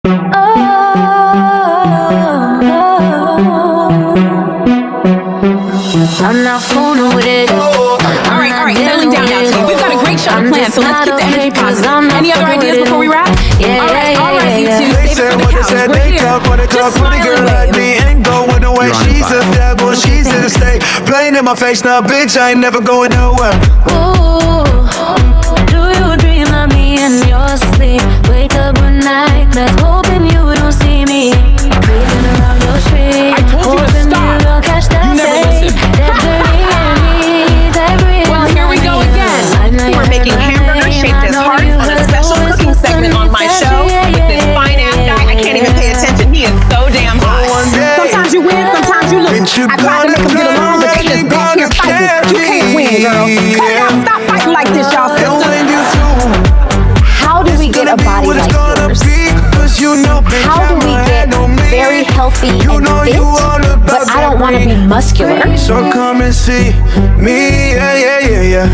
I'm not fooling with it. All right, settling down now. So we've got a great show to plan, so let's keep the energy positive. Any other ideas before we wrap? All right, you two, save it for the couch. We're here. Just smile and wave. Ain't going away. She's a devil. She's in the state. Playing in my face now, bitch. I ain't never going nowhere. Ooh, do you dream of me in your sleep? Wake up one night, that's hoping you don't see me. Creeping around your street. I told you to stop. You'll catch that You never listen. Well, here we go again. We're making hamburgers shaped as hearts on a special cooking segment on my show with this fine-ass guy. I can't even pay attention. He is so damn hot. Sometimes you win, sometimes you lose. I tried to make them get along, but they just back here fighting. You can't win, girl. Cut it out. Stop fighting like this, y'all sisters. How do we get a body like yours? How do we get very healthy and fit, but I don't want to be muscular? So come and see me, yeah.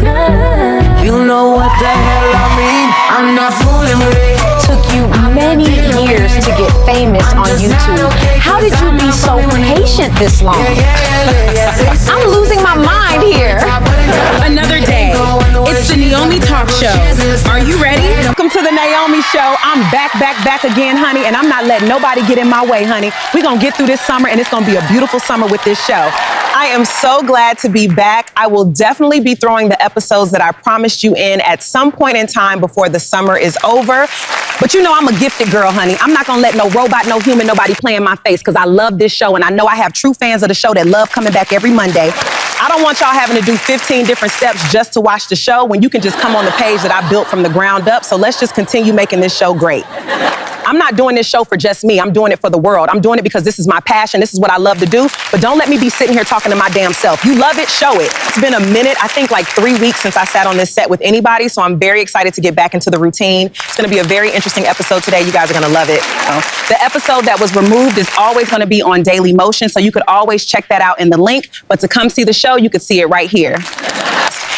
You know what the hell I mean? I'm not fooling with it. Took you many years to get famous on YouTube. How did you be so patient this long? I'm losing my mind here. Another day. It's the Naomi Talk Show. Are you ready? Welcome to the Naomi Show. I'm back again, honey, and I'm not letting nobody get in my way, honey. We're going to get through this summer, and it's going to be a beautiful summer with this show. I am so glad to be back. I will definitely be throwing the episodes that I promised you in at some point in time before the summer is over. But you know I'm a gifted girl, honey. I'm not going to let no robot, no human, nobody play in my face because I love this show, and I know I have true fans of the show that love coming back every Monday. I don't want y'all having to do 15 different steps just to watch the show when you can just come on the page that I built from the ground up. So let's just continue making this show great. I'm not doing this show for just me. I'm doing it for the world. I'm doing it because this is my passion. This is what I love to do. But don't let me be sitting here talking to my damn self. You love it, show it. It's been a minute, I think like 3 weeks since I sat on this set with anybody. So I'm very excited to get back into the routine. It's going to be a very interesting episode today. You guys are going to love it. The episode that was removed is always going to be on Daily Motion. So you could always check that out in the link. But to come see the show, you could see it right here.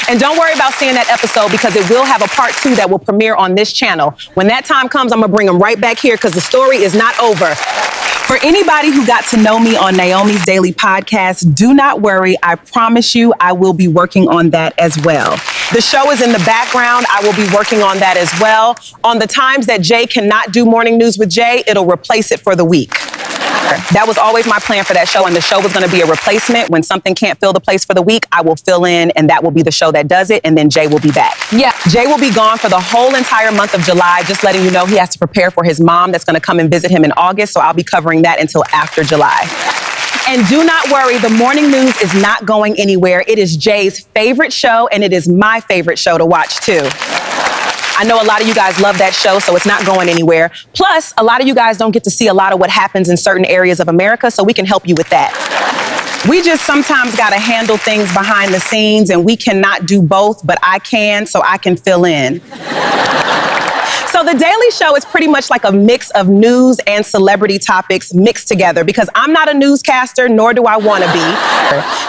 And don't worry about seeing that episode because it will have a part 2 that will premiere on this channel. When that time comes, I'm going to bring them right back here because the story is not over. For anybody who got to know me on Naomi's Daily Podcast, do not worry. I promise you I will be working on that as well. The show is in the background. I will be working on that as well. On the times that Jay cannot do Morning News with Jay, it'll replace it for the week. That was always my plan for that show, and the show was going to be a replacement. When something can't fill the place for the week, I will fill in, and that will be the show that does it, and then Jay will be back. Yeah, Jay will be gone for the whole entire month of July, just letting you know he has to prepare for his mom that's going to come and visit him in August, so I'll be covering that until after July. And do not worry, the Morning News is not going anywhere. It is Jay's favorite show, and it is my favorite show to watch, too. I know a lot of you guys love that show, so it's not going anywhere. Plus, a lot of you guys don't get to see a lot of what happens in certain areas of America, so we can help you with that. We just sometimes got to handle things behind the scenes, and we cannot do both, but I can, so I can fill in. So the Daily Show is pretty much like a mix of news and celebrity topics mixed together because I'm not a newscaster, nor do I want to be.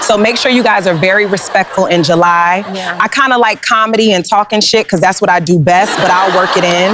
So make sure you guys are very respectful in July. Yeah. I kind of like comedy and talking shit because that's what I do best, but I'll work it in.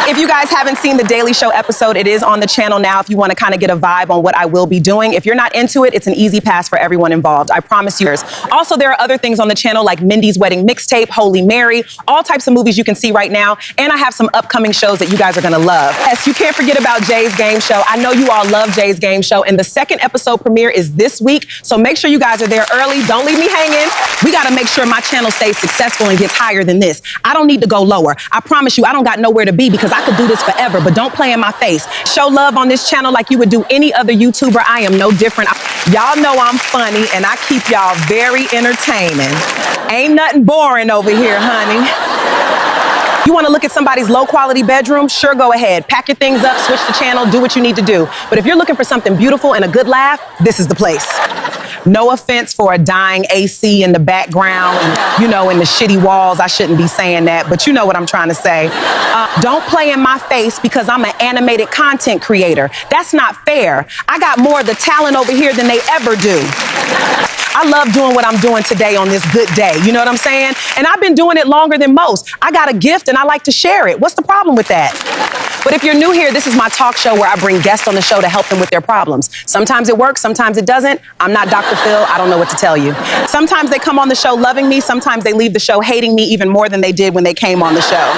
If you guys haven't seen the Daily Show episode, it is on the channel now if you want to kind of get a vibe on what I will be doing. If you're not into it, it's an easy pass for everyone involved. I promise you. Also, there are other things on the channel like Mindy's Wedding Mixtape, Holy Mary, all types of movies you can see right now. And I have some upcoming shows that you guys are going to love. Yes, you can't forget about Jay's Game Show. I know you all love Jay's Game Show. And the second episode premiere is this week. So make sure you guys are there early. Don't leave me hanging. We got to make sure my channel stays successful and gets higher than this. I don't need to go lower. I promise you, I don't got nowhere to be because I could do this forever, but don't play in my face. Show love on this channel like you would do any other YouTuber. I am no different. Y'all know I'm funny and I keep y'all very entertaining. Ain't nothing boring over here, honey. You want to look at somebody's low quality bedroom? Sure, go ahead. Pack your things up, switch the channel, do what you need to do. But if you're looking for something beautiful and a good laugh, this is the place. No offense for a dying AC in the background, and, you know, in the shitty walls. I shouldn't be saying that, but you know what I'm trying to say. Don't play in my face because I'm an animated content creator. That's not fair. I got more of the talent over here than they ever do. I love doing what I'm doing today on this good day. You know what I'm saying? And I've been doing it longer than most. I got a gift and I like to share it. What's the problem with that? But if you're new here, this is my talk show where I bring guests on the show to help them with their problems. Sometimes it works, sometimes it doesn't. I'm not Dr. Phil, I don't know what to tell you. Sometimes they come on the show loving me, sometimes they leave the show hating me even more than they did when they came on the show.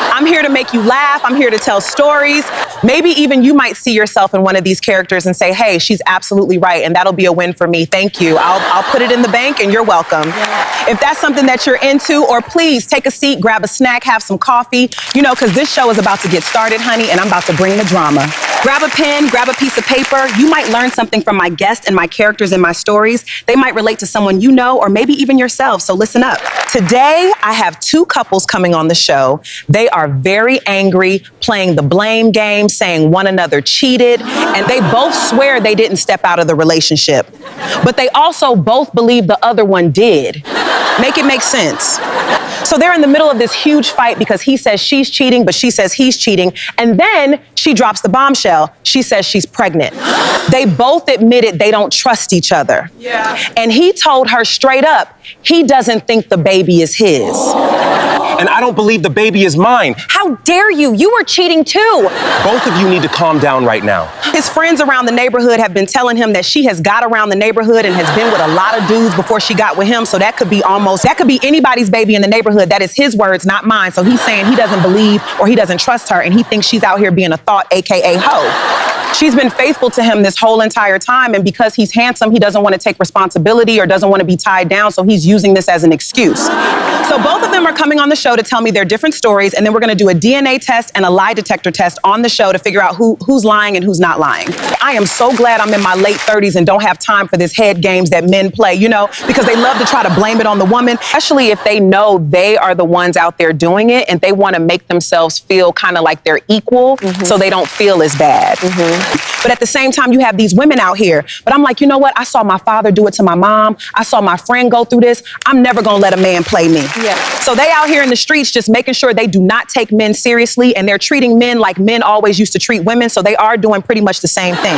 I'm here to make you laugh, I'm here to tell stories. Maybe even you might see yourself in one of these characters and say, hey, she's absolutely right, and that'll be a win for me. Thank you. I'll put it in the bank and you're welcome. Yeah. If that's something that you're into, or please take a seat, grab a snack, have some coffee, because this show is about to get started, honey, and I'm about to bring the drama. Grab a pen, grab a piece of paper. You might learn something from my guests and my characters in my stories. They might relate to someone you know, or maybe even yourself, so listen up. Today, I have two couples coming on the show. They are very angry, playing the blame game, saying one another cheated, and they both swear they didn't step out of the relationship. But they also both believe the other one did. Make it make sense. So they're in the middle of this huge fight because he says she's cheating, but she says he's cheating. And then she drops the bombshell. She says she's pregnant. They both admitted they don't trust each other. Yeah. And he told her straight up, he doesn't think the baby is his. And I don't believe the baby is mine. How dare you? You were cheating too. Both of you need to calm down right now. His friends around the neighborhood have been telling him that she has got around the neighborhood and has been with a lot of dudes before she got with him. So that could be anybody's baby in the neighborhood. That is his words, not mine. So he's saying he doesn't believe or he doesn't trust her, and he thinks she's out here being a thought, AKA hoe. She's been faithful to him this whole entire time, and because he's handsome, he doesn't want to take responsibility or doesn't want to be tied down, so he's using this as an excuse. So both of them are coming on the show to tell me their different stories, and then we're going to do a DNA test and a lie detector test on the show to figure out who's lying and who's not lying. I am so glad I'm in my late 30s and don't have time for this head games that men play, because they love to try to blame it on the woman, especially if they know they are the ones out there doing it and they want to make themselves feel kind of like they're equal, so they don't feel as bad. But at the same time, you have these women out here. But I'm like, you know what? I saw my father do it to my mom. I saw my friend go through this. I'm never going to let a man play me. Yeah. So they out here in the streets just making sure they do not take men seriously, and they're treating men like men always used to treat women. So they are doing pretty much the same thing.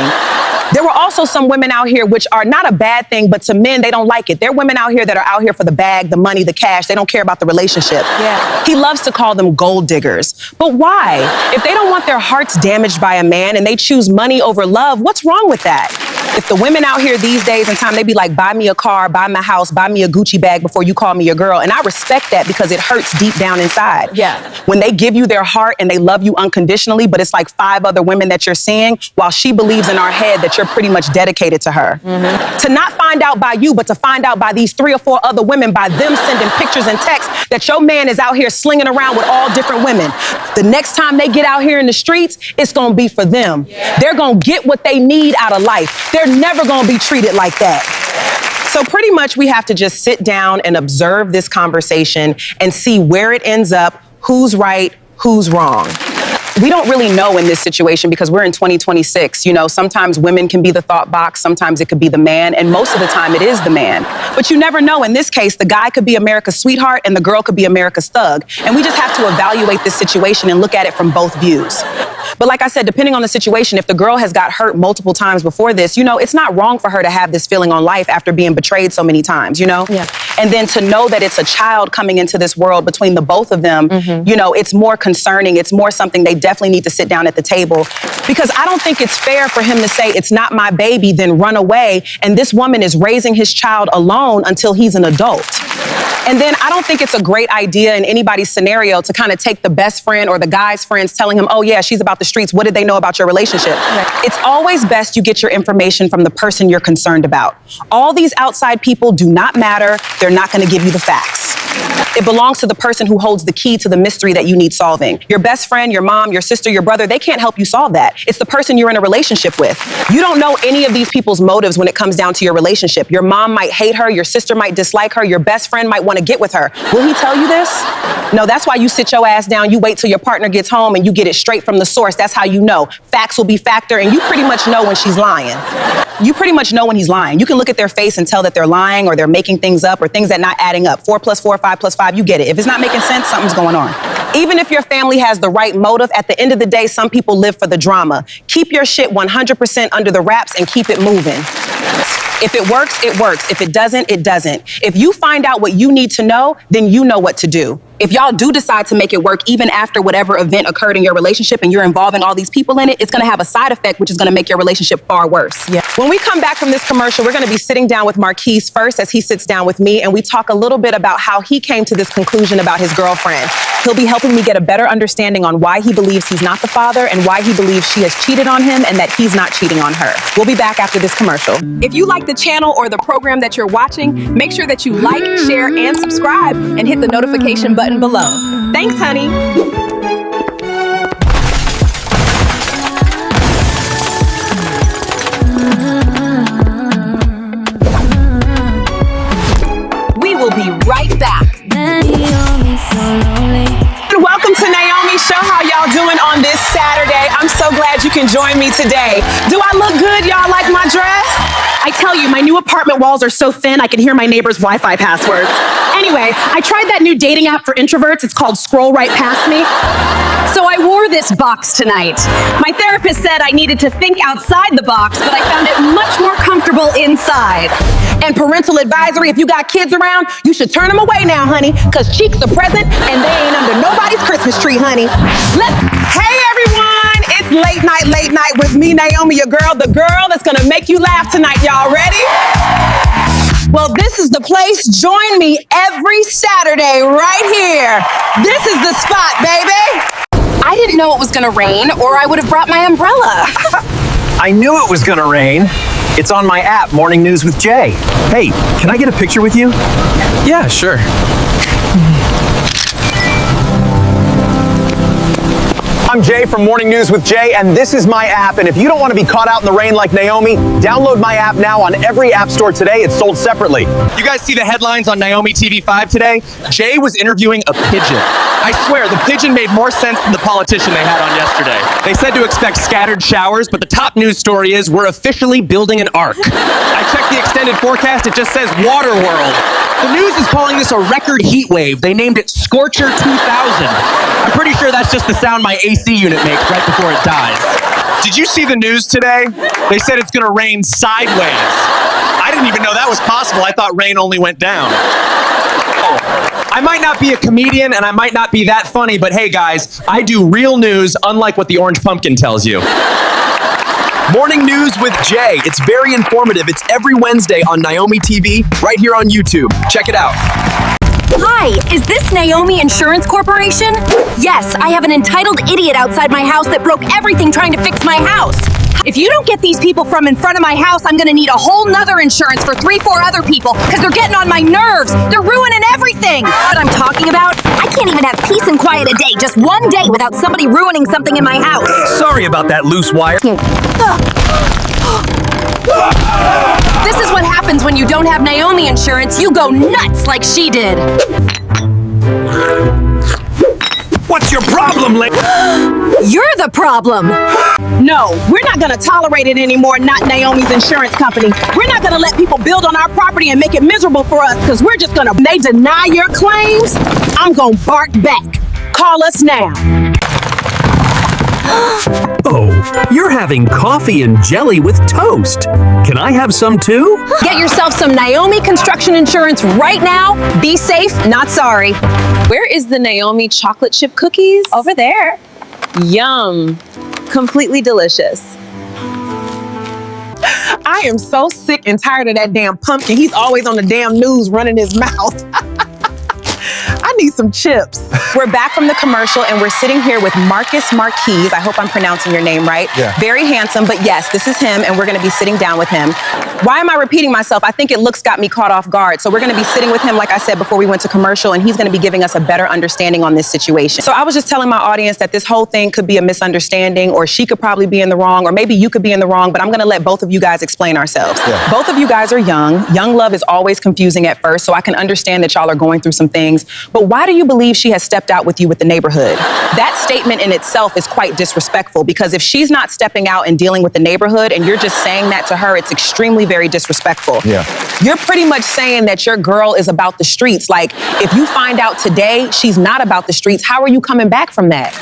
There were also some women out here, which are not a bad thing, but to men, they don't like it. There are women out here that are out here for the bag, the money, the cash. They don't care about the relationship. Yeah. He loves to call them gold diggers. But why? If they don't want their hearts damaged by a man and they choose money over love, what's wrong with that? If the women out here these days in time, they be like, buy me a car, buy my house, buy me a Gucci bag before you call me your girl. And I respect that because it hurts deep down inside. Yeah. When they give you their heart and they love you unconditionally, but it's like 5 other women that you're seeing, while she believes in our head that you're pretty much dedicated to her. To not find out by you, but to find out by these 3 or 4 other women, by them sending pictures and texts that your man is out here slinging around with all different women. The next time they get out here in the streets, it's gonna be for them. Yeah. They're gonna get what they need out of life. They're never gonna be treated like that. So pretty much we have to just sit down and observe this conversation and see where it ends up, who's right, who's wrong. We don't really know in this situation because we're in 2026. Sometimes women can be the thought box, sometimes it could be the man, and most of the time it is the man. But you never know. In this case, the guy could be America's sweetheart and the girl could be America's thug. And we just have to evaluate this situation and look at it from both views. But like I said, depending on the situation, if the girl has got hurt multiple times before this, it's not wrong for her to have this feeling on life after being betrayed so many times, Yeah. And then to know that it's a child coming into this world between the both of them, it's more concerning. It's more something they definitely need to sit down at the table, because I don't think it's fair for him to say it's not my baby, then run away. And this woman is raising his child alone until he's an adult. And then I don't think it's a great idea in anybody's scenario to kind of take the best friend or the guy's friends telling him, oh yeah, she's about the streets. What did they know about your relationship? Right. It's always best you get your information from the person you're concerned about. All these outside people do not matter. They're not going to give you the facts. It belongs to the person who holds the key to the mystery that you need solving. Your best friend, your mom, your sister, your brother, they can't help you solve that. It's the person you're in a relationship with. You don't know any of these people's motives when it comes down to your relationship. Your mom might hate her, your sister might dislike her, your best friend might want to get with her. Will he tell you this? No, that's why you sit your ass down, you wait till your partner gets home and you get it straight from the source. That's how you know. Facts will be factor, and you pretty much know when she's lying. You pretty much know when he's lying. You can look at their face and tell that they're lying or they're making things up or things that not adding up. 4 + 4, 5 + 5, you get it. If it's not making sense, something's going on. Even if your family has the right motive, at the end of the day, some people live for the drama. Keep your shit 100% under the wraps and keep it moving. If it works, it works. If it doesn't, it doesn't. If you find out what you need to know, then you know what to do. If y'all do decide to make it work, even after whatever event occurred in your relationship and you're involving all these people in it, it's gonna have a side effect, which is gonna make your relationship far worse. Yeah. When we come back from this commercial, we're gonna be sitting down with Marquise first as he sits down with me, and we talk a little bit about how he came to this conclusion about his girlfriend. He'll be helping me get a better understanding on why he believes he's not the father and why he believes she has cheated on him and that he's not cheating on her. We'll be back after this commercial. If you like the channel or the program that you're watching, make sure that you like, share, and subscribe and hit the notification button below. Thanks, honey. We will be right back. And welcome to Naomi's show. How y'all doing on this Saturday? I'm so glad you can join me today. Do I look good? Y'all like my dress? I tell you, my new apartment walls are so thin I can hear my neighbor's Wi-Fi passwords. Anyway, I tried that new dating app for introverts. It's called Scroll Right Past Me. So I wore this box tonight. My therapist said I needed to think outside the box, but I found it much more comfortable inside. And parental advisory, if you got kids around, you should turn them away now, honey, because cheeks are present and they ain't under nobody's Christmas tree, honey. Hey, everyone. It's late night with me, Naomi, your girl, the girl that's gonna make you laugh tonight. Y'all ready? Well, this is the place. Join me every Saturday right here. This is the spot, baby. I didn't know it was gonna rain or I would have brought my umbrella. I knew it was gonna rain. It's on my app, Morning News with Jay. Hey, can I get a picture with you? Yeah, sure. I'm Jay from Morning News with Jay, and this is my app. And if you don't want to be caught out in the rain like Naomi, download my app now on every app store today. It's sold separately. You guys see the headlines on Naomi TV5 today? Jay was interviewing a pigeon. I swear, the pigeon made more sense than the politician they had on yesterday. They said to expect scattered showers, but the top news story is we're officially building an ark. I checked the extended forecast, it just says water world. The news is calling this a record heat wave. They named it Scorcher 2000. I'm pretty sure that's just the sound my AC unit makes right before it dies. Did you see the news today? They said it's gonna rain sideways. I didn't even know that was possible. I thought rain only went down. I might not be a comedian and I might not be that funny, but hey guys, I do real news unlike what the Orange Pumpkin tells you. Morning News with Jay. It's very informative. It's every Wednesday on Naomi TV, right here on YouTube. Check it out. Hi, is this Naomi Insurance Corporation? Yes, I have an entitled idiot outside my house that broke everything trying to fix my house. If you don't get these people from in front of my house, I'm gonna need a whole nother insurance for 3-4 other people because they're getting on my nerves. They're ruining everything. What I'm talking about? I can't even have peace and quiet a day, just one day without somebody ruining something in my house. Sorry about that loose wire. This is what happens when you don't have Naomi insurance. You go nuts like she did. What's your problem, You're the problem. No, we're not gonna tolerate it anymore, not Naomi's insurance company. We're not gonna let people build on our property and make it miserable for us because we're just gonna, they deny your claims, I'm gonna bark back. Call us now. Oh, you're having coffee and jelly with toast. Can I have some too? Get yourself some Naomi construction insurance right now. Be safe, not sorry. Where is the Naomi chocolate chip cookies? Over there. Yum. Completely delicious. I am so sick and tired of that damn pumpkin. He's always on the damn news running his mouth. I need some chips. We're back from the commercial and we're sitting here with Marcus Marquise. I hope I'm pronouncing your name right. Yeah. Very handsome, but yes, this is him and we're gonna be sitting down with him. Why am I repeating myself? I think looks got me caught off guard. So we're gonna be sitting with him, like I said, before we went to commercial, and he's gonna be giving us a better understanding on this situation. So I was just telling my audience that this whole thing could be a misunderstanding, or she could probably be in the wrong, or maybe you could be in the wrong, but I'm gonna let both of you guys explain ourselves. Yeah. Both of you guys are young. Young love is always confusing at first, so I can understand that y'all are going through some things, but why do you believe she has stepped out with you with the neighborhood? That statement in itself is quite disrespectful, because if she's not stepping out and dealing with the neighborhood and you're just saying that to her, it's extremely very disrespectful. Yeah. You're pretty much saying that your girl is about the streets. Like, if you find out today she's not about the streets, how are you coming back from that?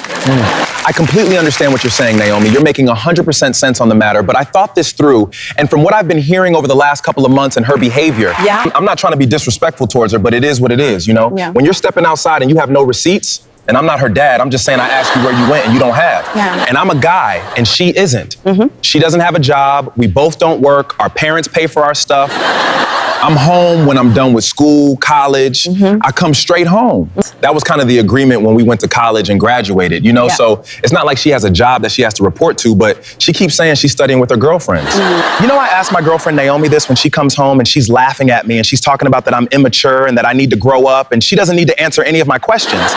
I completely understand what you're saying, Naomi. You're making 100% sense on the matter, but I thought this through, and from what I've been hearing over the last couple of months and her behavior, I'm not trying to be disrespectful towards her, but it is what it is, you know? Yeah. When you're stepping outside and you have no receipts, and I'm not her dad, I'm just saying I asked you where you went and you don't have. Yeah. And I'm a guy and she isn't. She doesn't have a job, we both don't work, our parents pay for our stuff. I'm home when I'm done with school, college. I come straight home. That was kind of the agreement when we went to college and graduated, you know? So it's not like she has a job that she has to report to, but she keeps saying she's studying with her girlfriends. You know, I asked my girlfriend Naomi this when she comes home and she's laughing at me and she's talking about that I'm immature and that I need to grow up, and she doesn't need to answer any of my questions.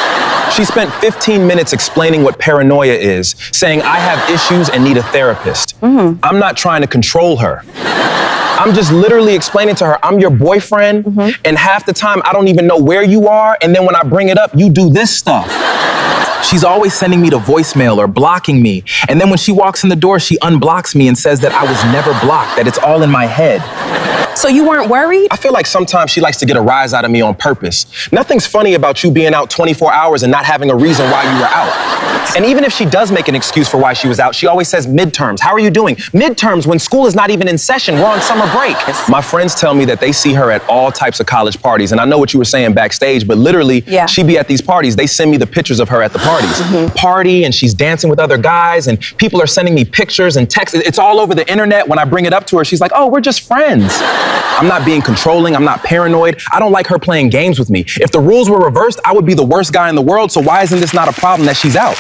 She spent 15 minutes explaining what paranoia is, saying I have issues and need a therapist. I'm not trying to control her. I'm just literally explaining to her, I'm your boyfriend, and half the time I don't even know where you are, and then when I bring it up, you do this stuff. She's always sending me to voicemail or blocking me, and then when she walks in the door, she unblocks me and says that I was never blocked, that it's all in my head. So you weren't worried? I feel like sometimes she likes to get a rise out of me on purpose. Nothing's funny about you being out 24 hours and not having a reason why you were out. And even if she does make an excuse for why she was out, she always says midterms. How are you doing? Midterms when school is not even in session. We're on summer break. My friends tell me that they see her at all types of college parties. And I know what you were saying backstage, but literally, she be at these parties. They send me the pictures of her at the parties. Party, and she's dancing with other guys, and people are sending me pictures and texts. It's all over the internet. When I bring it up to her, she's like, oh, we're just friends. I'm not being controlling. I'm not paranoid. I don't like her playing games with me. If the rules were reversed, I would be the worst guy in the world. So why isn't this not a problem that she's out?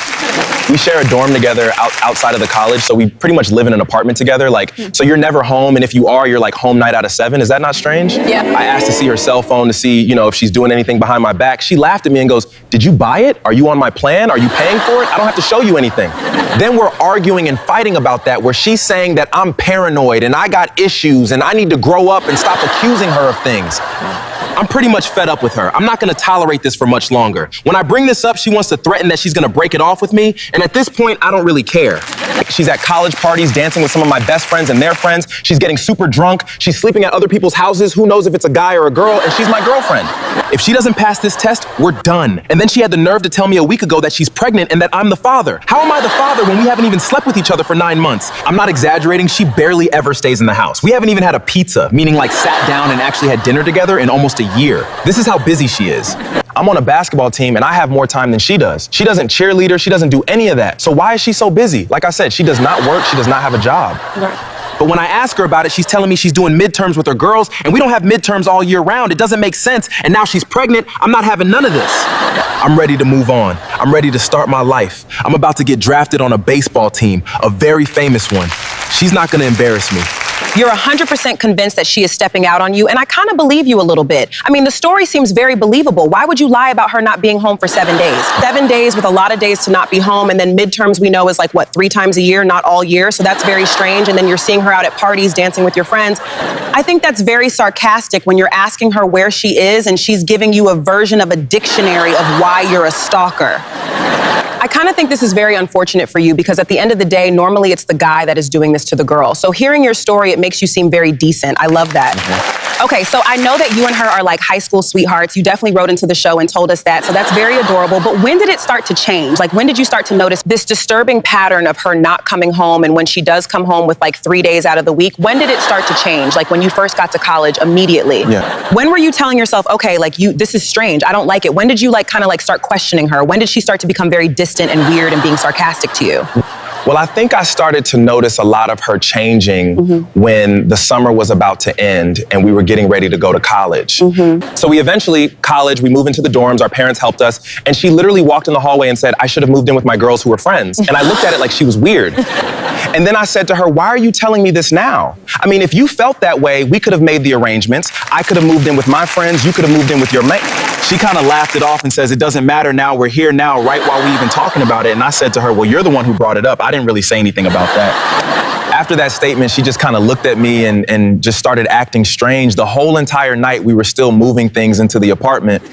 We share a dorm together outside of the college, so we pretty much live in an apartment together. Like, so you're never home, and if you are, you're like home night out of 7. Is that not strange? Yeah. I asked to see her cell phone to see, you know, if she's doing anything behind my back. She laughed at me and goes, did you buy it? Are you on my plan? Are you paying for it? I don't have to show you anything. Then we're arguing and fighting about that, where she's saying that I'm paranoid and I got issues and I need to grow up and stop accusing her of things. I'm pretty much fed up with her. I'm not gonna tolerate this for much longer. When I bring this up, she wants to threaten that she's gonna break it off with me, and at this point, I don't really care. She's at college parties dancing with some of my best friends and their friends. She's getting super drunk. She's sleeping at other people's houses. Who knows if it's a guy or a girl, and she's my girlfriend. If she doesn't pass this test, we're done. And then she had the nerve to tell me a week ago that she's pregnant and that I'm the father. How am I the father when we haven't even slept with each other for 9 months? I'm not exaggerating. She barely ever stays in the house. We haven't even had a pizza, meaning like sat down and actually had dinner together in almost a year. This is how busy she is. I'm on a basketball team and I have more time than she does. She doesn't cheerleader, she doesn't do any of that. So why is she so busy? Like I said, she does not work, she does not have a job. But when I ask her about it, she's telling me she's doing midterms with her girls, and we don't have midterms all year round. It doesn't make sense. And now she's pregnant. I'm not having none of this. I'm ready to move on. I'm ready to start my life. I'm about to get drafted on a baseball team, a very famous one. She's not gonna embarrass me. You're 100% convinced that she is stepping out on you, and I kind of believe you a little bit. I mean, the story seems very believable. Why would you lie about her not being home for 7 days? 7 days with a lot of days to not be home, and then midterms we know is like, what, 3 times a year, not all year, so that's very strange, and then you're seeing her out at parties dancing with your friends. I think that's very sarcastic when you're asking her where she is, and she's giving you a version of a dictionary of why you're a stalker. I kind of think this is very unfortunate for you, because at the end of the day, normally it's the guy that is doing this to the girl. So hearing your story, it makes you seem very decent. I love that. Okay, so I know that you and her are like high school sweethearts. You definitely wrote into the show and told us that, so that's very adorable. But when did it start to change? Like, when did you start to notice this disturbing pattern of her not coming home, and when she does come home with like 3 days out of the week, when did it start to change? Like when you first got to college, immediately? Yeah. When were you telling yourself, okay, like this is strange, I don't like it? When did you like kind of like start questioning her? When did she start to become very distant and weird and being sarcastic to you? Well, I think I started to notice a lot of her changing when the summer was about to end and we were getting ready to go to college. So we moved into the dorms, our parents helped us, and she literally walked in the hallway and said, I should have moved in with my girls who were friends. And I looked at it like she was weird. And then I said to her, why are you telling me this now? I mean, if you felt that way, we could have made the arrangements. I could have moved in with my friends, you could have moved in with your mate. She kind of laughed it off and says, it doesn't matter now, we're here now, right while we even talking about it. And I said to her, well, you're the one who brought it up. I didn't really say anything about that. After that statement, she just kind of looked at me and just started acting strange. The whole entire night, we were still moving things into the apartment.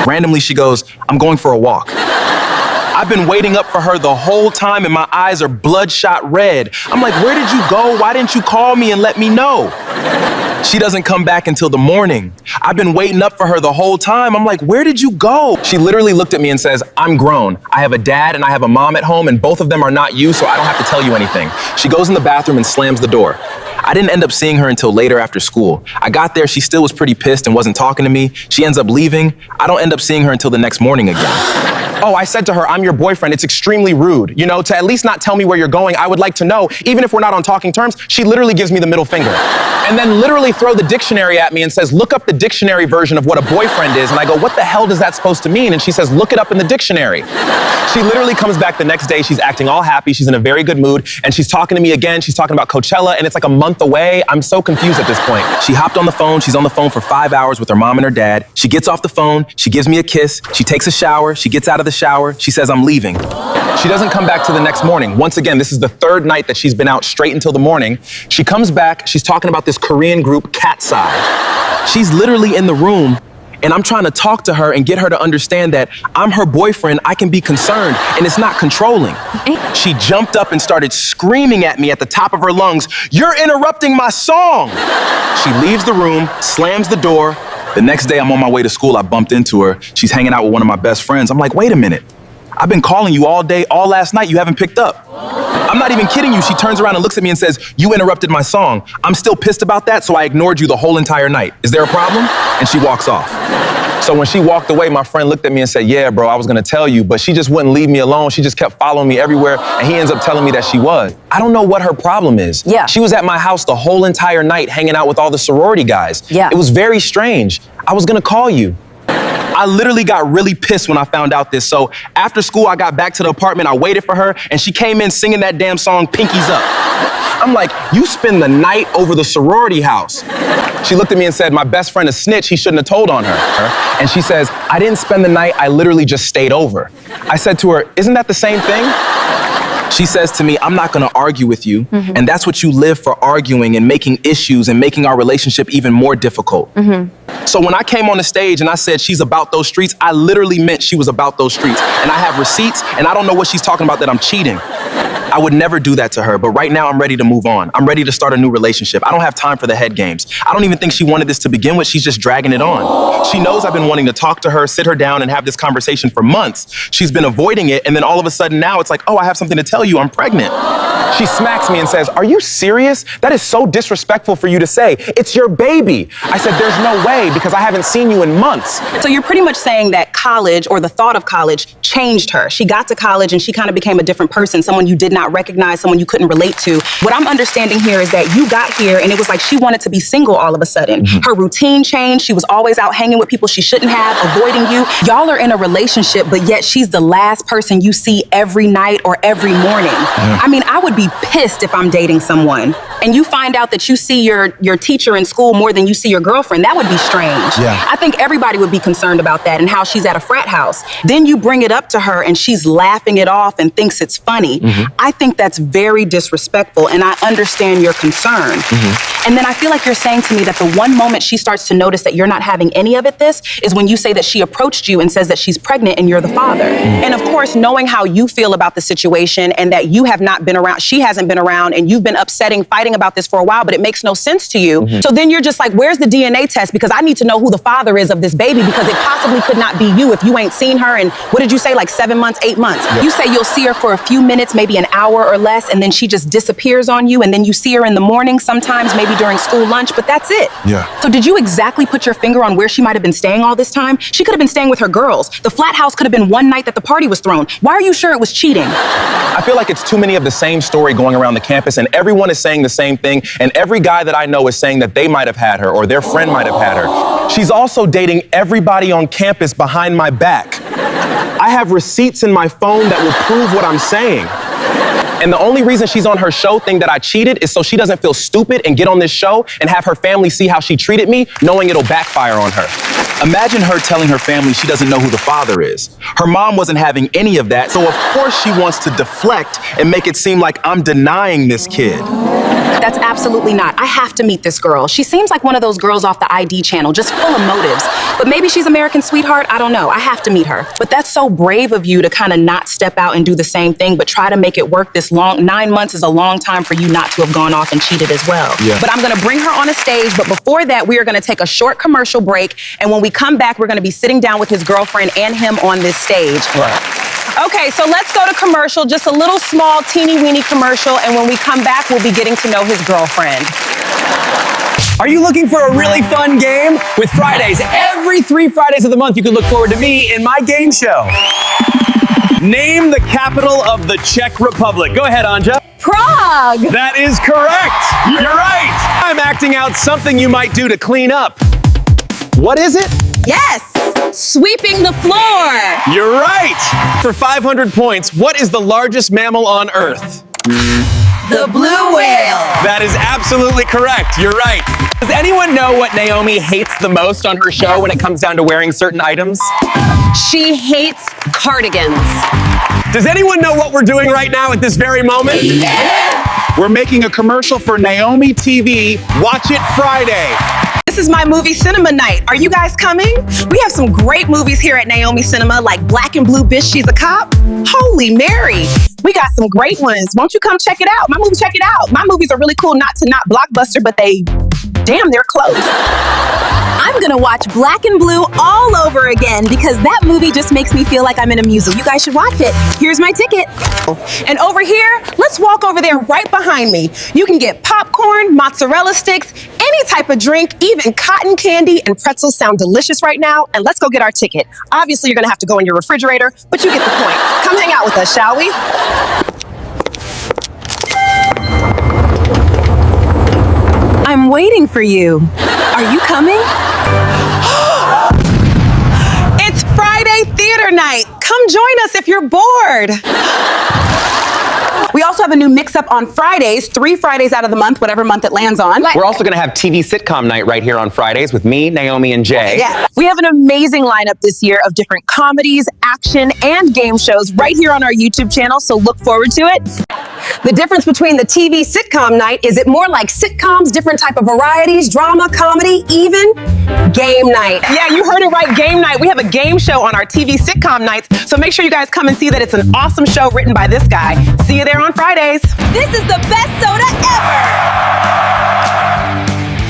Randomly, she goes, "I'm going for a walk." I've been waiting up for her the whole time and my eyes are bloodshot red. I'm like, "Where did you go? Why didn't you call me and let me know?" She doesn't come back until the morning. I've been waiting up for her the whole time. I'm like, "Where did you go?" She literally looked at me and says, "I'm grown. I have a dad and I have a mom at home and both of them are not you, so I don't have to tell you anything." She goes in the bathroom and slams the door. I didn't end up seeing her until later after school. I got there, she still was pretty pissed and wasn't talking to me. She ends up leaving. I don't end up seeing her until the next morning again. Oh, I said to her, "I'm your boyfriend. It's extremely rude, to at least not tell me where you're going. I would like to know, even if we're not on talking terms." She literally gives me the middle finger. And then literally throw the dictionary at me and says, "Look up the dictionary version of what a boyfriend is." And I go, "What the hell does that supposed to mean?" And she says, "Look it up in the dictionary." She literally comes back the next day. She's acting all happy. She's in a very good mood. And she's talking to me again. She's talking about Coachella. And it's like a month away. I'm so confused at this point. She hopped on the phone. She's on the phone for 5 hours with her mom and her dad. She gets off the phone. She gives me a kiss. She takes a shower. She gets out of the shower. She says, "I'm leaving." She doesn't come back to the next morning. Once again, this is the third night that she's been out straight until the morning. She comes back. She's talking about this Korean group, Cat's Eye. She's literally in the room. And I'm trying to talk to her and get her to understand that I'm her boyfriend, I can be concerned, and it's not controlling. She jumped up and started screaming at me at the top of her lungs, "You're interrupting my song!" She leaves the room, slams the door. The next day I'm on my way to school, I bumped into her. She's hanging out with one of my best friends. I'm like, "Wait a minute. I've been calling you all day, all last night, you haven't picked up." I'm not even kidding you. She turns around and looks at me and says, "You interrupted my song. I'm still pissed about that, so I ignored you the whole entire night. Is there a problem?" And she walks off. So when she walked away, my friend looked at me and said, "Yeah, bro, I was gonna tell you," but she just wouldn't leave me alone. She just kept following me everywhere, and he ends up telling me that she was. I don't know what her problem is. Yeah. She was at my house the whole entire night hanging out with all the sorority guys. Yeah. It was very strange. I was gonna call you. I literally got really pissed when I found out this. So after school, I got back to the apartment, I waited for her, and she came in singing that damn song, "Pinkies Up." I'm like, "You spend the night over the sorority house." She looked at me and said, "My best friend is snitch, he shouldn't have told on her." And she says, "I didn't spend the night, I literally just stayed over." I said to her, "Isn't that the same thing?" She says to me, "I'm not gonna argue with you." And that's what you live for, arguing and making issues and making our relationship even more difficult. So when I came on the stage and I said she's about those streets, I literally meant she was about those streets. And I have receipts, and I don't know what she's talking about that I'm cheating. I would never do that to her, but right now I'm ready to move on. I'm ready to start a new relationship. I don't have time for the head games. I don't even think she wanted this to begin with. She's just dragging it on. She knows I've been wanting to talk to her, sit her down, and have this conversation for months. She's been avoiding it, and then all of a sudden now it's like, "Oh, I have something to tell you, I'm pregnant." She smacks me and says, "Are you serious? That is so disrespectful for you to say. It's your baby." I said, "There's no way, because I haven't seen you in months." So you're pretty much saying that college, or the thought of college, changed her. She got to college and she kind of became a different person, someone you did not recognize, someone you couldn't relate to. What I'm understanding here is that you got here and it was like she wanted to be single all of a sudden. Her routine changed. She was always out hanging with people she shouldn't have, avoiding you. Y'all are in a relationship, but yet she's the last person you see every night or every morning. I mean, I would be pissed if I'm dating someone and you find out that you see your teacher in school more than you see your girlfriend. That would be strange. I think everybody would be concerned about that and how she's at a frat house. Then you bring it up to her and she's laughing it off and thinks it's funny. I think that's very disrespectful, and I understand your concern. And then I feel like you're saying to me that the one moment she starts to notice that you're not having any of it this is when you say that she approached you and says that she's pregnant and you're the father. And of course, knowing how you feel about the situation and that you have not been around, she hasn't been around, and you've been fighting about this for a while, but it makes no sense to you. So then you're just like, "Where's the DNA test? Because I need to know who the father is of this baby, because it possibly could not be you if you ain't seen her in, what did you say, like 7 months, 8 months? You say you'll see her for a few minutes, maybe an hour or less, and then she just disappears on you, and then you see her in the morning sometimes, maybe during school lunch, but that's it. So did you exactly put your finger on where she might have been staying all this time? She could have been staying with her girls. The flat house could have been one night that the party was thrown. Why are you sure it was cheating? I feel like it's too many of the same story going around the campus, and everyone is saying the same thing, and every guy that I know is saying that they might have had her or their friend might have had her. She's also dating everybody on campus behind my back. I have receipts in my phone that will prove what I'm saying. And the only reason she's on her show thing that I cheated is so she doesn't feel stupid and get on this show and have her family see how she treated me, knowing it'll backfire on her. Imagine her telling her family she doesn't know who the father is. Her mom wasn't having any of that, so of course she wants to deflect and make it seem like I'm denying this kid. That's absolutely not. I have to meet this girl. She seems like one of those girls off the ID channel, just full of motives. But maybe she's American Sweetheart. I don't know. I have to meet her. But that's so brave of you to kind of not step out and do the same thing, but try to make it work this long. 9 months is a long time for you not to have gone off and cheated as well. Yeah. But I'm going to bring her on a stage. But before that, we are going to take a short commercial break. And when we come back, we're going to be sitting down with his girlfriend and him on this stage. Right. Okay, so let's go to commercial, just a little small, teeny weeny commercial, and when we come back, we'll be getting to know his girlfriend. Are you looking for a really fun game? With Fridays, every 3 Fridays of the month, you can look forward to me in my game show. Name the capital of the Czech Republic. Go ahead, Anja. Prague! That is correct. You're right. I'm acting out something you might do to clean up. What is it? Yes! Sweeping the floor! You're right. For 500 points, what is the largest mammal on Earth? The blue whale! That is absolutely correct. You're right. Does anyone know what Naomi hates the most on her show when it comes down to wearing certain items? She hates cardigans. Does anyone know what we're doing right now at this very moment? Yeah. We're making a commercial for Naomi TV. Watch it Friday. This is my movie cinema night. Are you guys coming? We have some great movies here at Naomi Cinema, like Black and Blue Bitch, She's a Cop. Holy Mary. We got some great ones. Won't you come check it out? Check it out. My movies are really cool, not blockbuster, but they're close. I'm gonna watch Black and Blue all over again because that movie just makes me feel like I'm in a musical. You guys should watch it. Here's my ticket. And over here, let's walk over there right behind me. You can get popcorn, mozzarella sticks, any type of drink, even cotton candy and pretzels sound delicious right now. And let's go get our ticket. Obviously, you're gonna have to go in your refrigerator, but you get the point. Come hang out with us, shall we? I'm waiting for you. Are you coming? It's Friday theater night. Come join us if you're bored. We also have a new mix-up on Fridays, 3 Fridays out of the month, whatever month it lands on. We're also going to have TV sitcom night right here on Fridays with me, Naomi, and Jay. Yeah. We have an amazing lineup this year of different comedies, action, and game shows right here on our YouTube channel, so look forward to it. The difference between the TV sitcom night is it more like sitcoms, different type of varieties, drama, comedy, even game night. Yeah, you heard it right, game night. We have a game show on our TV sitcom nights, so make sure you guys come and see that it's an awesome show written by this guy. See you there on Fridays. This is the best soda ever!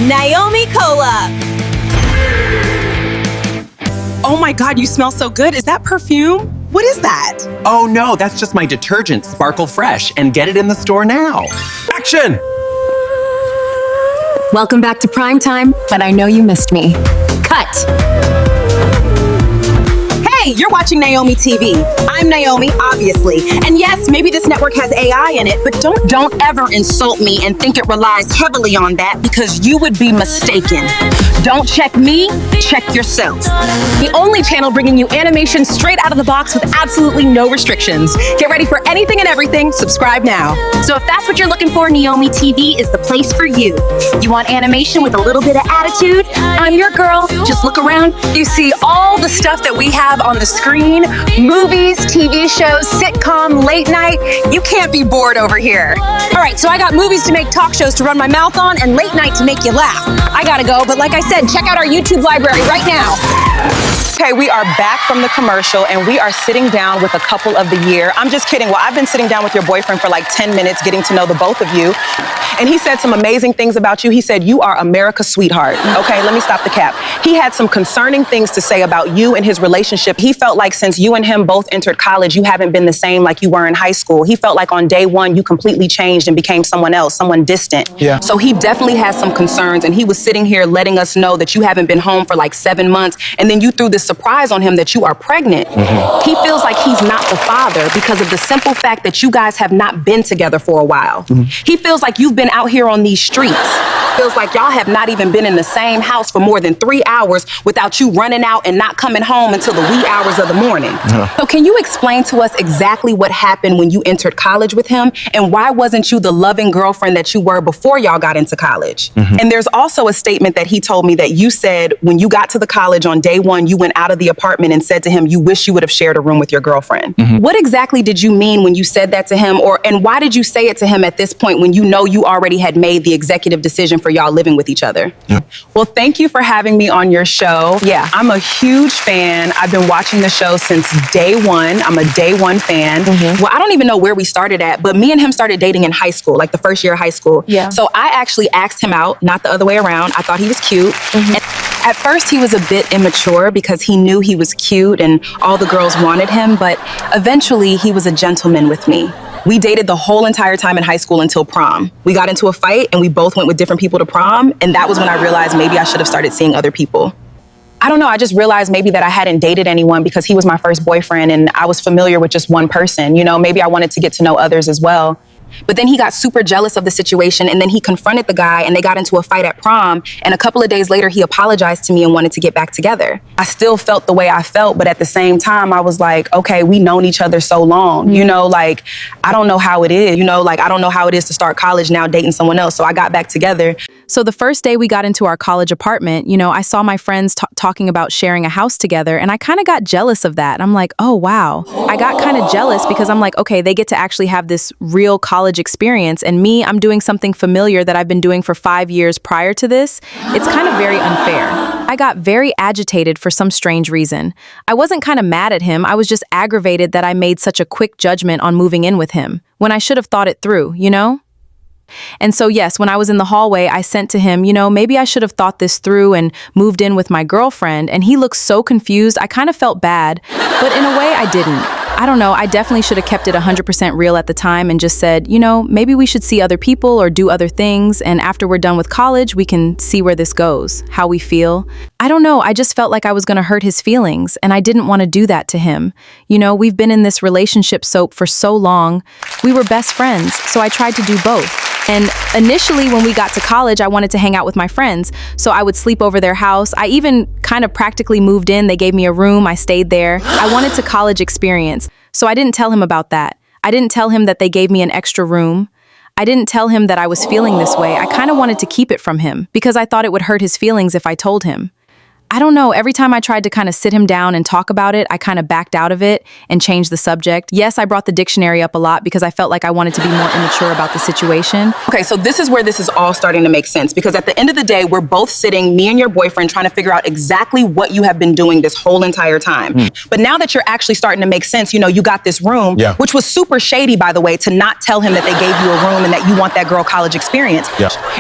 Naomi Cola. Oh my God, you smell so good. Is that perfume? What is that? Oh no, that's just my detergent, Sparkle Fresh, and get it in the store now. Action! Welcome back to Primetime, but I know you missed me. Cut. Hey, you're watching Naomi TV. I'm Naomi, obviously. And yes, maybe this network has AI in it, but don't ever insult me and think it relies heavily on that because you would be mistaken. Don't check me, check yourself. The only channel bringing you animation straight out of the box with absolutely no restrictions. Get ready for anything and everything. Subscribe now. So if that's what you're looking for, Naomi TV is the place for you. You want animation with a little bit of attitude? I'm your girl. Just look around. You see all the stuff that we have on the screen. Movies, TV shows, sitcom, late night. You can't be bored over here. All right, so I got movies to make talk shows to run my mouth on and late night to make you laugh. I gotta go, but like I said, check out our YouTube library right now. Okay, we are back from the commercial and we are sitting down with a couple of the year. I'm just kidding. Well, I've been sitting down with your boyfriend for like 10 minutes getting to know the both of you. And he said some amazing things about you. He said, you are America's sweetheart. Okay, let me stop the cap. He had some concerning things to say about you and his relationship. He felt like since you and him both entered college, you haven't been the same like you were in high school. He felt like on day one, you completely changed and became someone else, someone distant. Yeah. So he definitely has some concerns and he was sitting here letting us know that you haven't been home for like 7 months and then you threw this surprise on him that you are pregnant. Mm-hmm. He feels like he's not the father because of the simple fact that you guys have not been together for a while. Mm-hmm. He feels like you've been out here on these streets. Feels like y'all have not even been in the same house for more than 3 hours without you running out and not coming home until the wee hours of the morning. So can you explain to us exactly what happened when you entered college with him, and why wasn't you the loving girlfriend that you were before y'all got into college? And there's also a statement that he told me that you said when you got to the college on day one, you went out of the apartment and said to him, you wish you would have shared a room with your girlfriend. What exactly did you mean when you said that to him, and why did you say it to him at this point when you know you already had made the executive decision for y'all living with each other? Well, thank you for having me on your show. Yeah. I'm a huge fan. I've been watching the show since day one. I'm a day one fan. Well, I don't even know where we started at, but me and him started dating in high school, like the first year of high school. Yeah. So I actually asked him out, not the other way around. I thought he was cute. And at first he was a bit immature because he knew he was cute and all the girls wanted him, but eventually he was a gentleman with me. We dated the whole entire time in high school until prom. We got into a fight and we both went with different people to prom, and that was when I realized maybe I should have started seeing other people. I don't know, I just realized maybe that I hadn't dated anyone because he was my first boyfriend and I was familiar with just one person. You know, maybe I wanted to get to know others as well. But then he got super jealous of the situation, and then he confronted the guy and they got into a fight at prom, and a couple of days later he apologized to me and wanted to get back together. I still felt the way I felt, but at the same time I was like, okay, we known each other so long, you know, like I don't know how it is, you know, like I don't know how it is to start college now dating someone else. So I got back together. So the first day we got into our college apartment, you know, I saw my friends talking about sharing a house together, and I kind of got jealous of that. I'm like, oh, wow. I got kind of jealous because I'm like, okay, they get to actually have this real college experience, and me, I'm doing something familiar that I've been doing for 5 years prior to this. It's kind of very unfair. I got very agitated for some strange reason. I wasn't kind of mad at him. I was just aggravated that I made such a quick judgment on moving in with him when I should have thought it through, you know? And so, yes, when I was in the hallway, I sent to him, you know, maybe I should have thought this through and moved in with my girlfriend. And he looked so confused. I kind of felt bad, but in a way I didn't. I don't know. I definitely should have kept it 100% real at the time and just said, you know, maybe we should see other people or do other things. And after we're done with college, we can see where this goes, how we feel. I don't know. I just felt like I was going to hurt his feelings, and I didn't want to do that to him. You know, we've been in this relationship soap for so long. We were best friends, so I tried to do both. And initially, when we got to college, I wanted to hang out with my friends, so I would sleep over their house. I even kind of practically moved in. They gave me a room. I stayed there. I wanted to college experience, so I didn't tell him about that. I didn't tell him that they gave me an extra room. I didn't tell him that I was feeling this way. I kind of wanted to keep it from him because I thought it would hurt his feelings if I told him. I don't know, every time I tried to kind of sit him down and talk about it, I kind of backed out of it and changed the subject. Yes, I brought the dictionary up a lot because I felt like I wanted to be more immature about the situation. Okay, so this is where this is all starting to make sense, because at the end of the day, we're both sitting, me and your boyfriend, trying to figure out exactly what you have been doing this whole entire time. But now that you're actually starting to make sense, you know, you got this room, which was super shady, by the way, to not tell him that they gave you a room and that you want that girl college experience.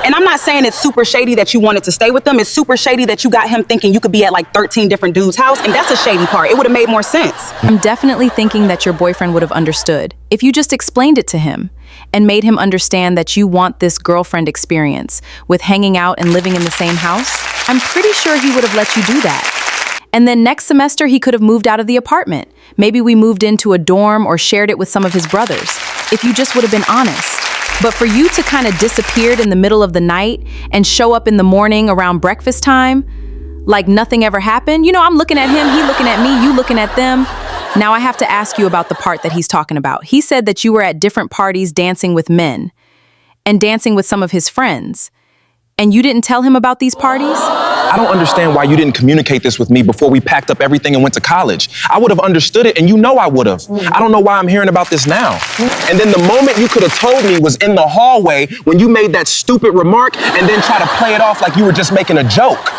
And I'm not saying it's super shady that you wanted to stay with them. It's super shady that you got him thinking you could be at like 13 different dudes' house, and that's a shady part. It would have made more sense. I'm definitely thinking that your boyfriend would have understood if you just explained it to him and made him understand that you want this girlfriend experience with hanging out and living in the same house. I'm pretty sure he would have let you do that. And then next semester, he could have moved out of the apartment. Maybe we moved into a dorm or shared it with some of his brothers, if you just would have been honest. But for you to kind of disappeared in the middle of the night and show up in the morning around breakfast time, like nothing ever happened. You know, I'm looking at him, he looking at me, you looking at them. Now I have to ask you about the part that he's talking about. He said that you were at different parties dancing with men and dancing with some of his friends. And you didn't tell him about these parties? I don't understand why you didn't communicate this with me before we packed up everything and went to college. I would have understood it, and you know I would have. I don't know why I'm hearing about this now. And then the moment you could have told me was in the hallway when you made that stupid remark and then try to play it off like you were just making a joke.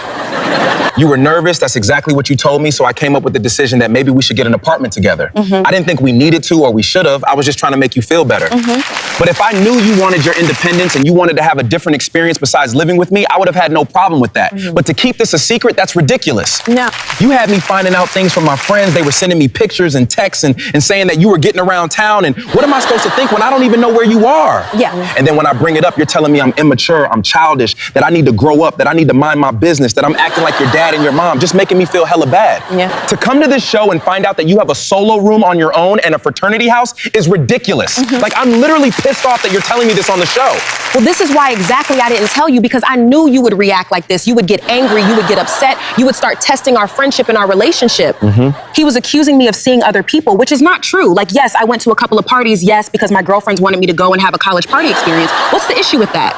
You were nervous, that's exactly what you told me, so I came up with the decision that maybe we should get an apartment together. I didn't think we needed to or we should have. I was just trying to make you feel better. But if I knew you wanted your independence and you wanted to have a different experience besides living with me, I would have had no problem with that. But to keep this a secret, that's ridiculous. No. You had me finding out things from my friends. They were sending me pictures and texts and saying that you were getting around town. And what am I supposed to think when I don't even know where you are? Yeah. And then when I bring it up, you're telling me I'm immature, I'm childish, that I need to grow up, that I need to mind my business, that I'm acting like your dad and your mom, just making me feel hella bad. Yeah. To come to this show and find out that you have a solo room on your own and a fraternity house is ridiculous. Like, I'm literally pissed off that you're telling me this on the show. Well, this is why exactly I didn't tell you, because I knew you would react like this. You would get angry, you would get upset, you would start testing our friendship and our relationship. He was accusing me of seeing other people, which is not true. Like, yes, I went to a couple of parties, yes, because my girlfriends wanted me to go and have a college party experience. What's the issue with that?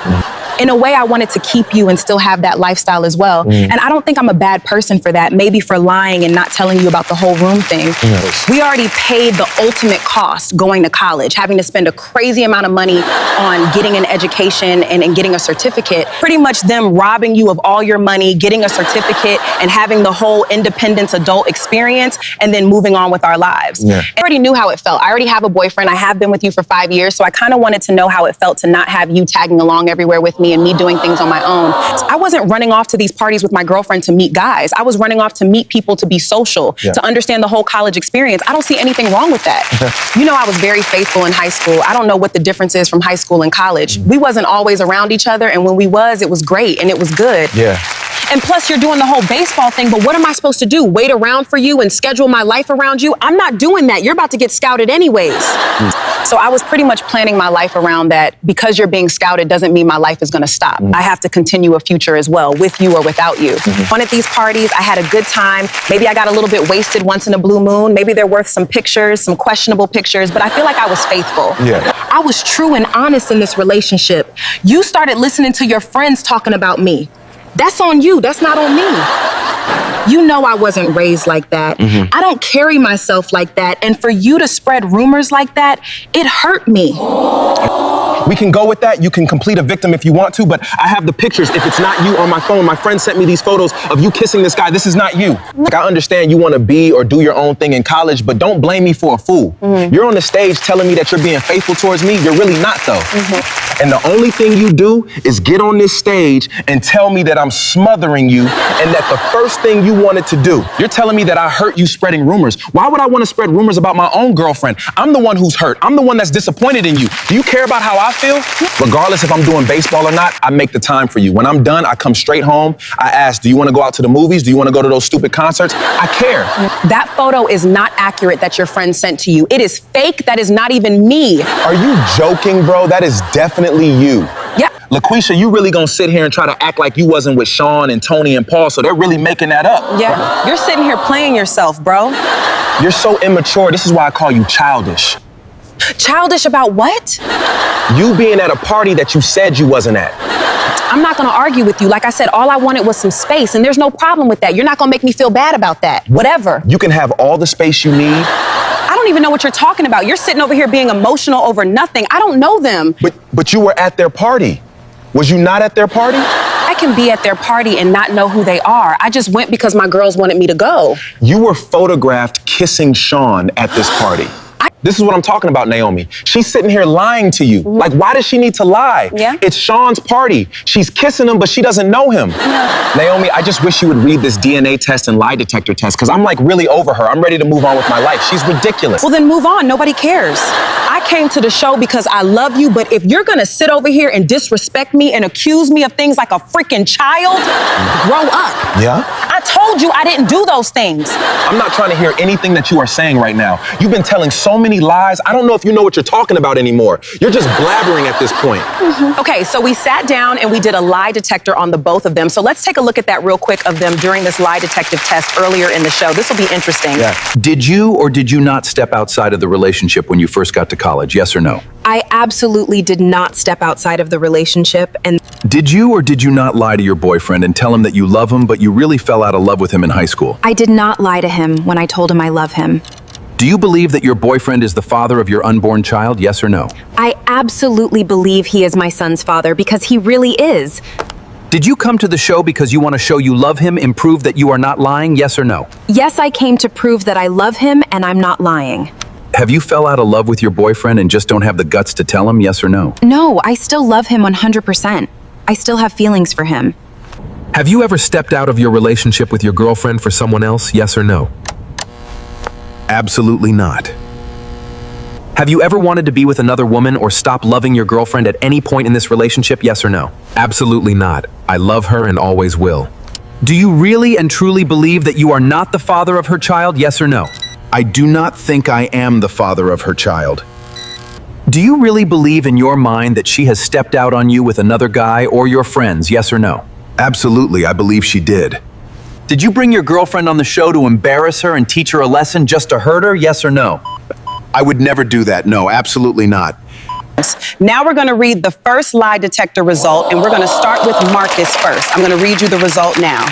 In a way, I wanted to keep you and still have that lifestyle as well. And I don't think I'm a bad person for that, maybe for lying and not telling you about the whole room thing. We already paid the ultimate cost going to college, having to spend a crazy amount of money on getting an education and getting a certificate. Pretty much them robbing you of all your money, getting a certificate, and having the whole independence adult experience, and then moving on with our lives. I already knew how it felt. I already have a boyfriend. I have been with you for 5 years, so I kind of wanted to know how it felt to not have you tagging along everywhere with me and me doing things on my own. I wasn't running off to these parties with my girlfriend to meet guys. I was running off to meet people, to be social, to understand the whole college experience. I don't see anything wrong with that. You know, I was very faithful in high school. I don't know what the difference is from high school and college. We wasn't always around each other, and when we was, it was great and it was good. And plus, you're doing the whole baseball thing, but what am I supposed to do? Wait around for you and schedule my life around you? I'm not doing that. You're about to get scouted anyways. So I was pretty much planning my life around that. Because you're being scouted doesn't mean my life is gonna stop. I have to continue a future as well, with you or without you. Fun at these parties, I had a good time. Maybe I got a little bit wasted once in a blue moon. Maybe they're worth some pictures, some questionable pictures, but I feel like I was faithful. I was true and honest in this relationship. You started listening to your friends talking about me. That's on you, that's not on me. You know I wasn't raised like that. I don't carry myself like that. And for you to spread rumors like that, it hurt me. We can go with that. You can complete a victim if you want to, but I have the pictures. If it's not you on my phone, my friend sent me these photos of you kissing this guy. This is not you. Like, I understand you want to be or do your own thing in college, but don't blame me for a fool. You're on the stage telling me that you're being faithful towards me. You're really not, though. And the only thing you do is get on this stage and tell me that I'm smothering you and that the first thing you wanted to do. You're telling me that I hurt you spreading rumors. Why would I want to spread rumors about my own girlfriend? I'm the one who's hurt. I'm the one that's disappointed in you. Do you care about how I feel? Regardless if I'm doing baseball or not, I make the time for you. When I'm done, I come straight home. I ask, do you want to go out to the movies? Do you want to go to those stupid concerts? I care. That photo is not accurate that your friend sent to you. It is fake. That is not even me. Are you joking, bro? That is definitely you. Yeah. LaQuisha, you really gonna sit here and try to act like you wasn't with Sean and Tony and Paul, so they're really making that up. Yeah, you're sitting here playing yourself, bro. You're so immature. This is why I call you childish. Childish about what? You being at a party that you said you wasn't at. I'm not gonna argue with you. Like I said, all I wanted was some space, and there's no problem with that. You're not gonna make me feel bad about that. Whatever. You can have all the space you need. I don't even know what you're talking about. You're sitting over here being emotional over nothing. I don't know them. But you were at their party. Was you not at their party? I can be at their party and not know who they are. I just went because my girls wanted me to go. You were photographed kissing Sean at this party. This is what I'm talking about, Naomi. She's sitting here lying to you. Like, why does she need to lie? It's Sean's party. She's kissing him, but she doesn't know him. Naomi, I just wish you would read this DNA test and lie detector test, because I'm like really over her. I'm ready to move on with my life. She's ridiculous. Well, then move on. Nobody cares. I came to the show because I love you, but if you're gonna sit over here and disrespect me and accuse me of things like a freaking child, grow up. Yeah? I told you I didn't do those things. I'm not trying to hear anything that you are saying right now. You've been telling so many lies. I don't know if you know what you're talking about anymore. You're just blabbering at this point. Okay, so we sat down and we did a lie detector on the both of them. So let's take a look at that real quick of them during this lie detective test earlier in the show. This will be interesting. Did you or did you not step outside of the relationship when you first got to college? Yes or no? I absolutely did not step outside of the relationship. And did you or did you not lie to your boyfriend and tell him that you love him, but you really fell out of love with him in high school? I did not lie to him when I told him I love him. Do you believe that your boyfriend is the father of your unborn child? Yes or no? I absolutely believe he is my son's father because he really is. Did you come to the show because you want to show you love him and prove that you are not lying? Yes or no? Yes, I came to prove that I love him and I'm not lying. Have you fell out of love with your boyfriend and just don't have the guts to tell him? Yes or no? No, I still love him 100%. I still have feelings for him. Have you ever stepped out of your relationship with your girlfriend for someone else? Yes or no? Absolutely not. Have you ever wanted to be with another woman or stop loving your girlfriend at any point in this relationship? Yes or no? Absolutely not. I love her and always will. Do you really and truly believe that you are not the father of her child, yes or no? I do not think I am the father of her child. Do you really believe in your mind that she has stepped out on you with another guy or your friends, yes or no? Absolutely, I believe she did. Did you bring your girlfriend on the show to embarrass her and teach her a lesson just to hurt her, yes or no? I would never do that, no, absolutely not. Now we're going to read the first lie detector result, and we're going to start with Marcus first. I'm going to read you the result now.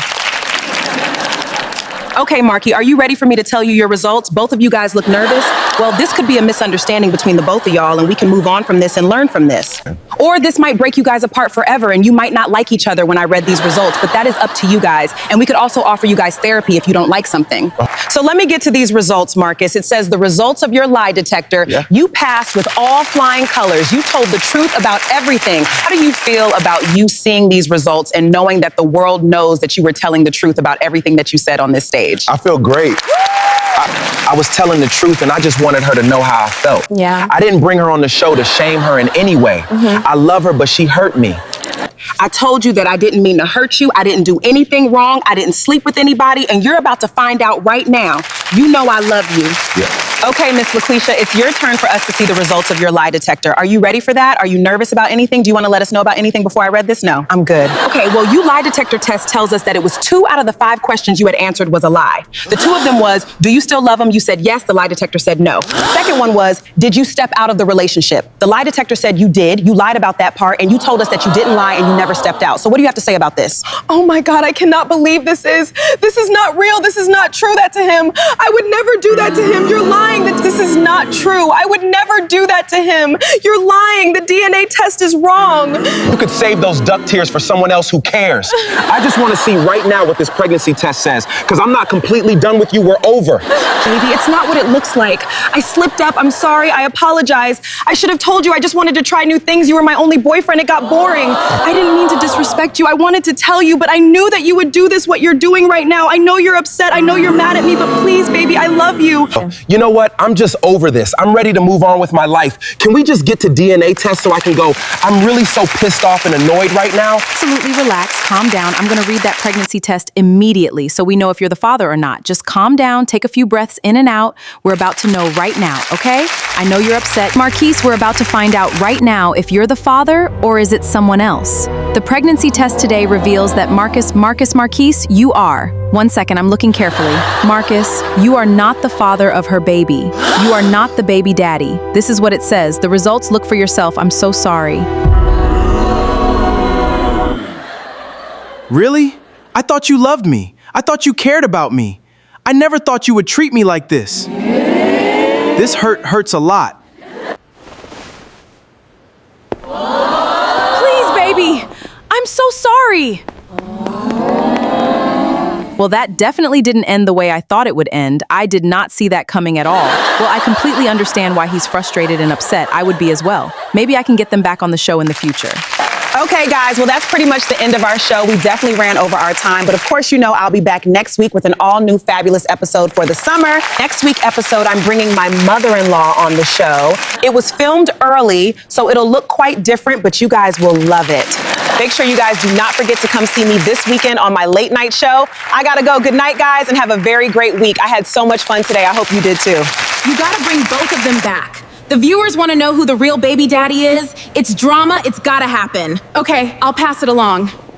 Okay, Marky, are you ready for me to tell you your results? Both of you guys look nervous. Well, this could be a misunderstanding between the both of y'all, and we can move on from this and learn from this. Or this might break you guys apart forever, and you might not like each other when I read these results, but that is up to you guys. And we could also offer you guys therapy if you don't like something. So let me get to these results, Marcus. It says the results of your lie detector, you passed with all flying colors. You told the truth about everything. How do you feel about you seeing these results and knowing that the world knows that you were telling the truth about everything that you said on this stage? I feel great. I was telling the truth and I just wanted her to know how I felt. Yeah. I didn't bring her on the show to shame her in any way. I love her, but she hurt me. I told you that I didn't mean to hurt you. I didn't do anything wrong. I didn't sleep with anybody. And you're about to find out right now. You know I love you. Yeah. Okay, Miss LaQuisha, it's your turn for us to see the results of your lie detector. Are you ready for that? Are you nervous about anything? Do you want to let us know about anything before I read this? No, I'm good. Okay, well, your lie detector test tells us that it was 2 out of the 5 questions you had answered was a lie. The 2 of them was, do you still love him? You said yes. The lie detector said no. The second one was, did you step out of the relationship? The lie detector said you did. You lied about that part, and you told us that you didn't lie and you never stepped out. So what do you have to say about this? Oh my God, I cannot believe this is not real. This is not true. That to him. I would never do that to him. You're lying that this is not true. I would never do that to him. You're lying. The DNA test is wrong. You could save those duck tears for someone else who cares. I just want to see right now what this pregnancy test says, because I'm not completely done with you. We're over. Baby, it's not what it looks like. I slipped up. I'm sorry. I apologize. I should have told you. I just wanted to try new things. You were my only boyfriend. It got boring. I didn't mean to disrespect you. I wanted to tell you, but I knew that you would do this, what you're doing right now. I know you're upset. I know you're mad at me, but please, baby, I love you. You know what? I'm just over this. I'm ready to move on with my life. Can we just get to DNA test so I can go, I'm really so pissed off and annoyed right now? Absolutely relax, calm down. I'm going to read that pregnancy test immediately so we know if you're the father or not. Just calm down, take a few breaths in and out. We're about to know right now, okay? I know you're upset. Marquise, we're about to find out right now if you're the father or is it someone else. The pregnancy test today reveals that Marquise, you are. 1 second, I'm looking carefully. Marcus, you are not the father of her baby. You are not the baby daddy. This is what it says. The results, look for yourself. I'm so sorry. Really? I thought you loved me. I thought you cared about me. I never thought you would treat me like this. This hurts a lot. Please, baby. I'm so sorry. Well, that definitely didn't end the way I thought it would end. I did not see that coming at all. Well, I completely understand why he's frustrated and upset. I would be as well. Maybe I can get them back on the show in the future. Okay, guys, well, that's pretty much the end of our show. We definitely ran over our time, but of course, you know I'll be back next week with an all-new fabulous episode for the summer. Next week episode, I'm bringing my mother-in-law on the show. It was filmed early, so it'll look quite different, but you guys will love it. Make sure you guys do not forget to come see me this weekend on my late night show. I gotta go. Good night, guys, and have a very great week. I had so much fun today. I hope you did too. You gotta bring both of them back. The viewers want to know who the real baby daddy is. It's drama. It's gotta happen. Okay, I'll pass it along.